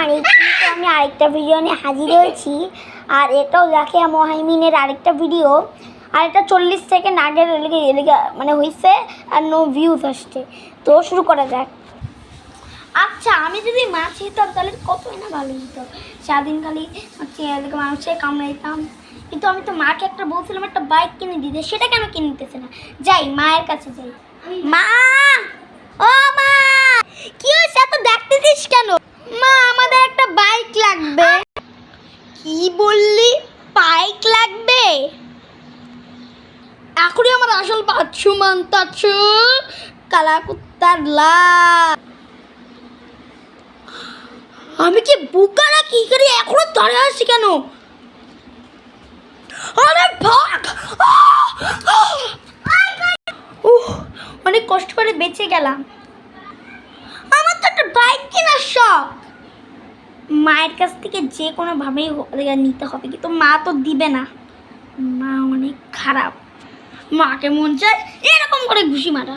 আর কিন্তু আমি আরেকটা ভিডিও নিয়ে হাজির হয়েছি। আর এটাও দেখে মহাইমিনের আরেকটা ভিডিও, আর এটা 40 সেকেন্ড আগের মানে হয়েছে আর নো ভিউজ আসছে। তো শুরু করা যাক। আচ্ছা, আমি যদি মাছ হইতাম তাহলে কতই না ভালো হতো। সারাদিন খালি মানুষের কামড়াইতাম, কিন্তু আমি তো মাকে একটা বলছিলাম একটা বাইক কিনে দিতে, সেটা কেন কিনে দিতেছে না? যাই মায়ের কাছে যাই। মা, ও মা, কি হয়েছে এত দেখতেছিস কেন? মা, আমাদের একটা বাইক লাগবে। কি বললি? বাইক লাগবে? এখনই আমার আসল বাচ্চু মানতাছ কালা কুত্তার লা। আমি কি বুকা না কি করি? এখনো দাঁড়িয়ে আছি কেন? আরে ভাগ! অনেক কষ্ট করে বেঁচে গেলাম। আমার তো একটা বাইক কেনার শখ। মায়ের কাছ থেকে যে কোনোভাবেই নিতে হবে, কিন্তু মা তো দিবে না। মা অনেক খারাপ, মাকে মন চায় এরকম করে ঘুষি মারা।